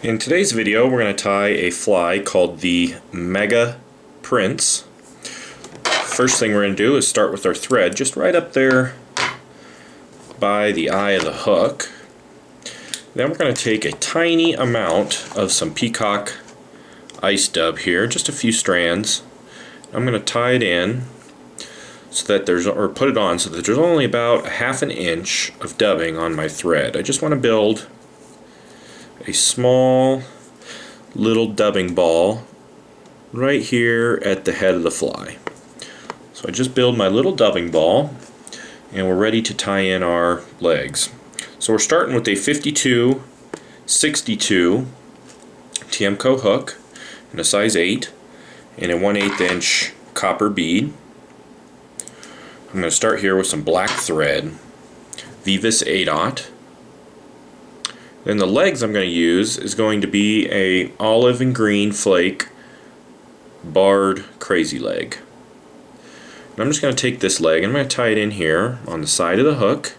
In today's video, we're going to tie a fly called the Mega Prince. First thing we're going to do is start with our thread just right up there by the eye of the hook. Then we're going to take a tiny amount of some Peacock Ice Dub here, just a few strands. I'm going to tie it in so that there's, or put it on so that there's only about ½ inch of dubbing on my thread. I just want to build a small little dubbing ball right here at the head of the fly. So I just build my little dubbing ball and we're ready to tie in our legs. So we're starting with a 52/62 Tiemco hook in a size 8 and a 1/8 inch copper bead. I'm going to start here with some black thread, Veevus 8/0. Then the legs I'm going to use is going to be a olive and green Flake barred crazy leg. And I'm just going to take this leg and I'm going to tie it in here on the side of the hook.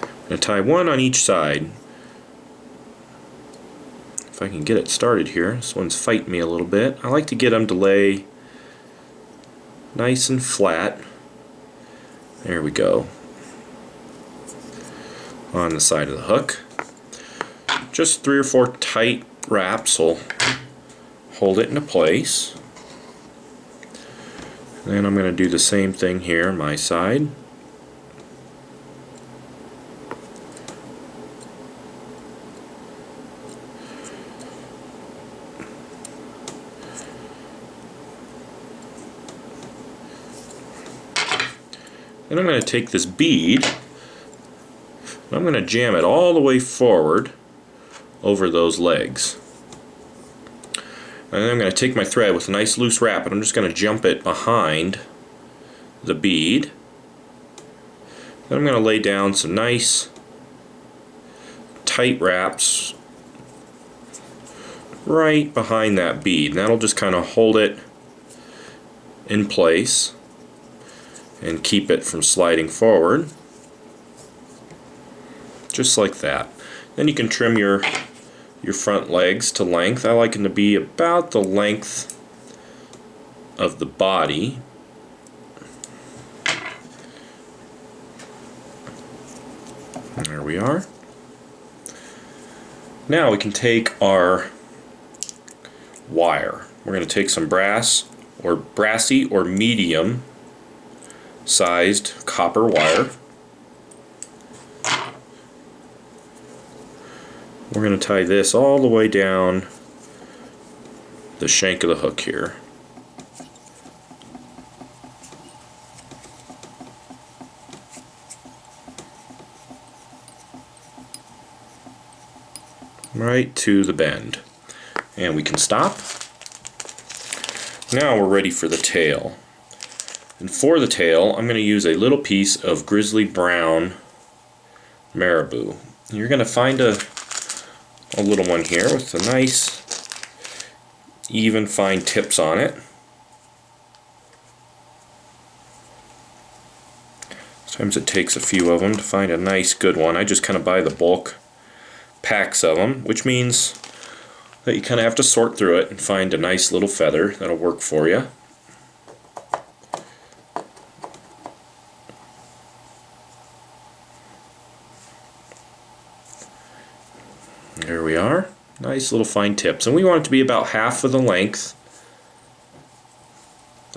I'm going to tie one on each side. If I can get it started here. This one's fighting me a little bit. I like to get them to lay nice and flat. There we go. On the side of the hook. Just 3 or 4 tight wraps will hold it into place. Then I'm going to do the same thing here on my side. And I'm going to take this bead and I'm going to jam it all the way forward over those legs. And then I'm going to take my thread with a nice loose wrap and I'm just going to jump it behind the bead. Then I'm going to lay down some nice tight wraps right behind that bead. And that'll just kind of hold it in place and keep it from sliding forward, just like that. Then you can trim your front legs to length. I like them to be about the length of the body. There we are. Now we can take our wire. We're going to take some Brassie or medium sized copper wire. We're going to tie this all the way down the shank of the hook here. Right to the bend. And we can stop. Now we're ready for the tail. And for the tail, I'm going to use a little piece of Grizzly brown Marabou. You're going to find a little one here with a nice, even, fine tips on it. Sometimes it takes a few of them to find a nice, good one. I just kind of buy the bulk packs of them, which means that you kind of have to sort through it and find a nice little feather that'll work for you. There we are. Nice little fine tips. And we want it to be about half of the length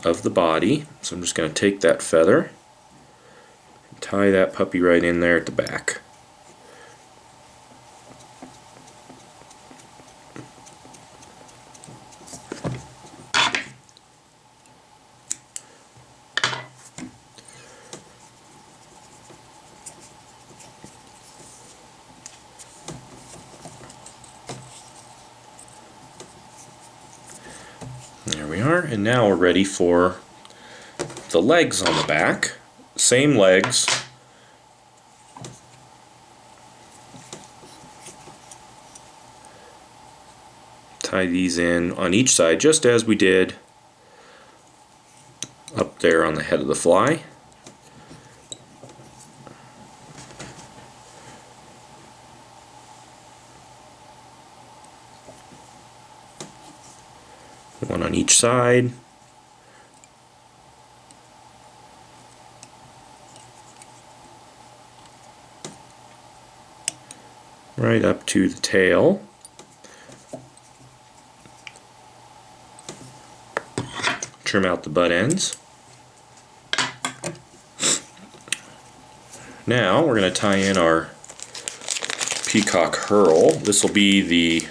of the body. So I'm just going to take that feather and tie that puppy right in there at the back. There we are, and now we're ready for the legs on the back. Same legs. Tie these in on each side just as we did up there on the head of the fly. One on each side. Right up to the tail. Trim out the butt ends. Now we're going to tie in our Peacock Herl. This will be the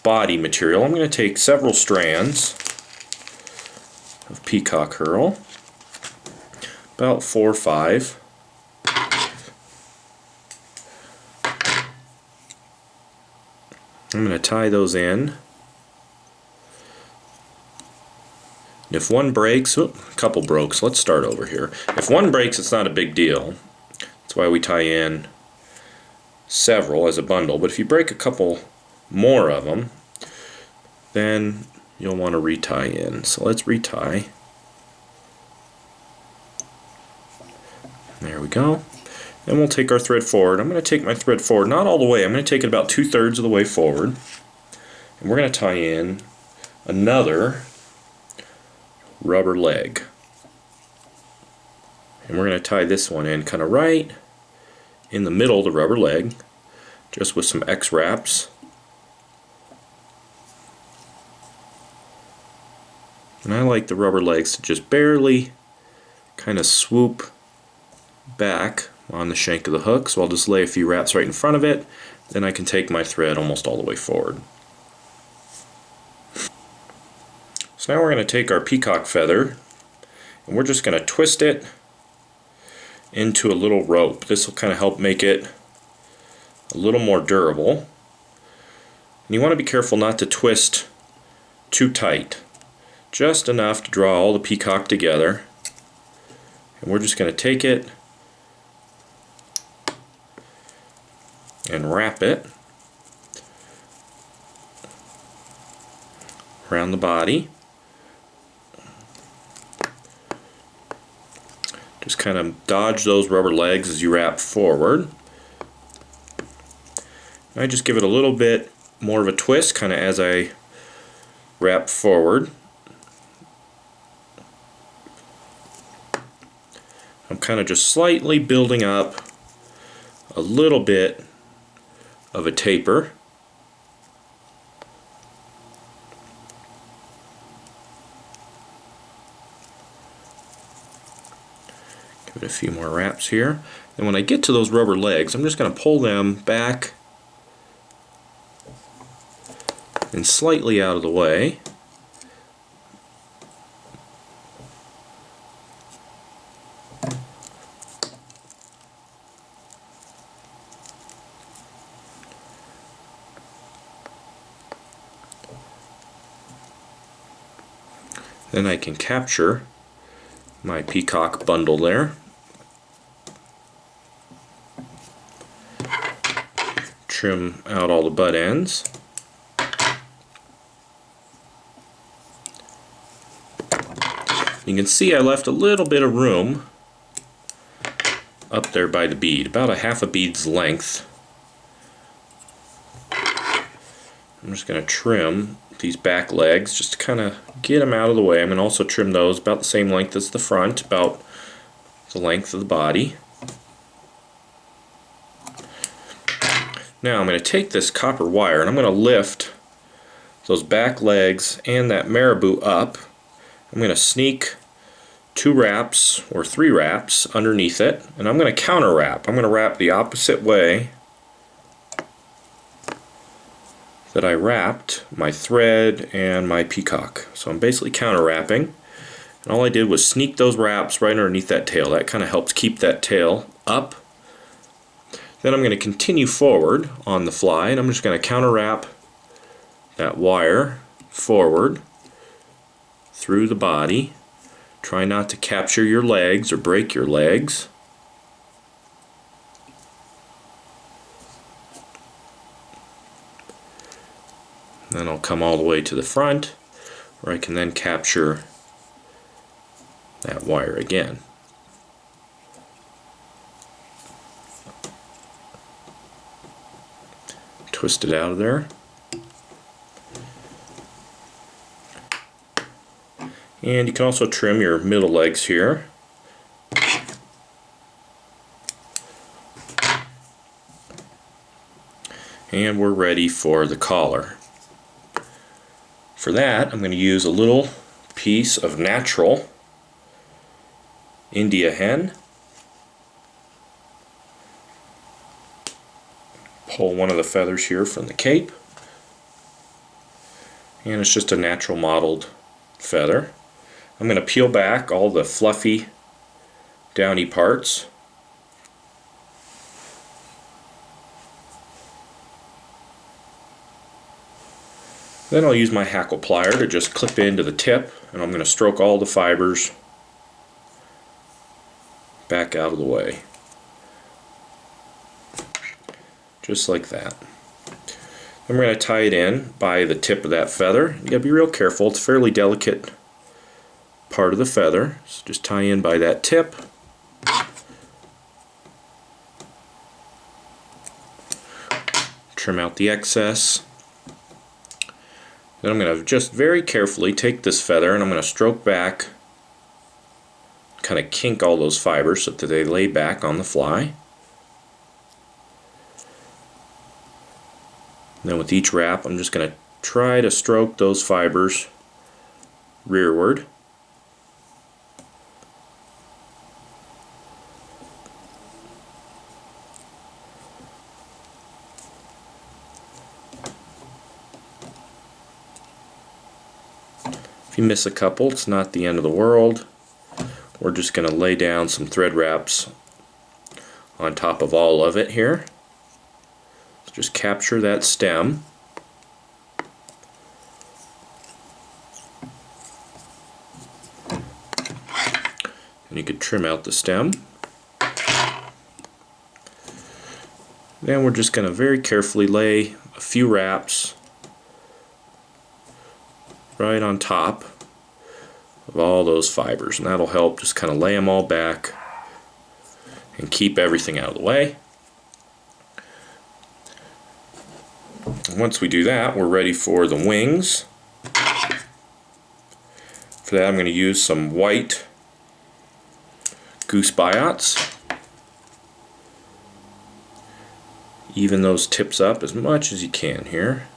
body material. I'm going to take several strands of Peacock Herl, about 4 or 5. I'm going to tie those in. And if one breaks, a couple broke, so let's start over here. If one breaks, it's not a big deal. That's why we tie in several as a bundle. But if you break a couple more of them, then you'll want to retie in. So let's retie. There we go. Then we'll take our thread forward. I'm going to take my thread forward, not all the way. I'm going to take it about 2/3 of the way forward. And we're going to tie in another rubber leg. And we're going to tie this one in kind of right in the middle of the rubber leg, just with some X wraps. And I like the rubber legs to just barely kind of swoop back on the shank of the hook, so I'll just lay a few wraps right in front of it, then I can take my thread almost all the way forward. So now we're going to take our peacock feather and we're just going to twist it into a little rope. This will kind of help make it a little more durable. And you want to be careful not to twist too tight. Just enough to draw all the peacock together. And we're just going to take it and wrap it around the body. Just kind of dodge those rubber legs as you wrap forward. And I just give it a little bit more of a twist kind of as I wrap forward. I'm kind of just slightly building up a little bit of a taper. Give it a few more wraps here. And when I get to those rubber legs, I'm just going to pull them back and slightly out of the way. Then I can capture my peacock bundle there. Trim out all the butt ends. You can see I left a little bit of room up there by the bead, about a half a bead's length. I'm just going to trim these back legs just to kind of get them out of the way. I'm going to also trim those about the same length as the front, about the length of the body. Now I'm going to take this copper wire and I'm going to lift those back legs and that Marabou up. I'm going to sneak 2 wraps or 3 wraps underneath it, and I'm going to counter wrap. I'm going to wrap the opposite way that I wrapped my thread and my peacock. So I'm basically counter wrapping, and all I did was sneak those wraps right underneath that tail. That kind of helps keep that tail up. Then I'm going to continue forward on the fly, and I'm just going to counter wrap that wire forward through the body. Try not to capture your legs or break your legs. Then I'll come all the way to the front, where I can then capture that wire again. Twist it out of there. And you can also trim your middle legs here. And we're ready for the collar. For that, I'm going to use a little piece of natural India hen. Pull one of the feathers here from the cape. And it's just a natural modeled feather. I'm going to peel back all the fluffy, downy parts. Then I'll use my hackle plier to just clip into the tip, and I'm going to stroke all the fibers back out of the way. Just like that. Then we're going to tie it in by the tip of that feather. You got to be real careful, it's a fairly delicate part of the feather. So just tie in by that tip. Trim out the excess. Then I'm going to just very carefully take this feather and I'm going to stroke back, kind of kink all those fibers so that they lay back on the fly. And then with each wrap, I'm just going to try to stroke those fibers rearward. If you miss a couple, it's not the end of the world. We're just going to lay down some thread wraps on top of all of it here. So just capture that stem. And you could trim out the stem. Then we're just going to very carefully lay a few wraps right on top of all those fibers, and that'll help just kind of lay them all back and keep everything out of the way. And once we do that, we're ready for the wings. For that, I'm going to use some white Goose Biots. Even those tips up as much as you can here,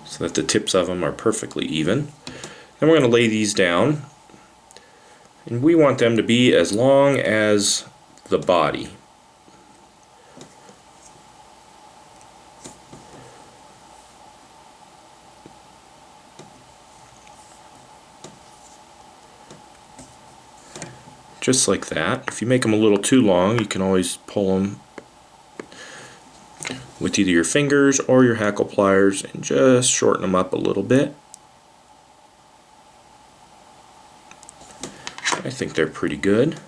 so that the tips of them are perfectly even. Then we're going to lay these down, and we want them to be as long as the body. Just like that. If you make them a little too long, you can always pull them with either your fingers or your hackle pliers and just shorten them up a little bit. I think they're pretty good.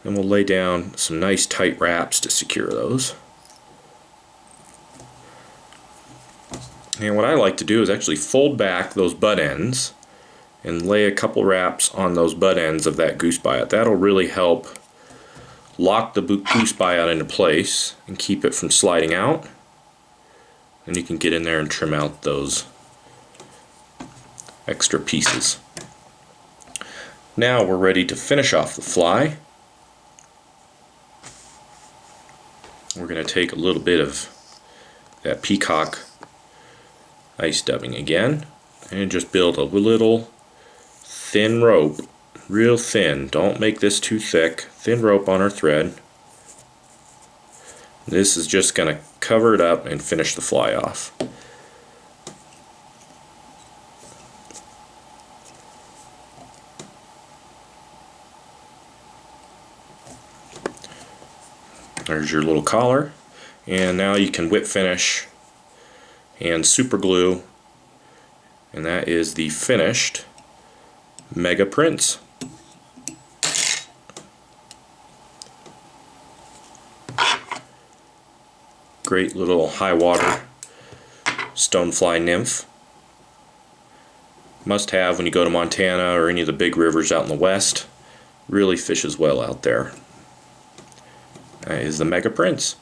Then we'll lay down some nice tight wraps to secure those. And what I like to do is actually fold back those butt ends and lay a couple wraps on those butt ends of that Goose Biot. That'll really help lock the Goose Biot into place and keep it from sliding out. And you can get in there and trim out those extra pieces. Now we're ready to finish off the fly. We're going to take a little bit of that Peacock Ice Dubbing again and just build a little thin rope, real thin. Don't make this too thick. Thin rope on our thread. This is just going to cover it up and finish the fly off. There's your little collar, and now you can whip finish and super glue, and that is the finished Mega Prince. Great little high water stonefly nymph. Must have when you go to Montana or any of the big rivers out in the west. Really fishes well out there. That is the Mega Prince.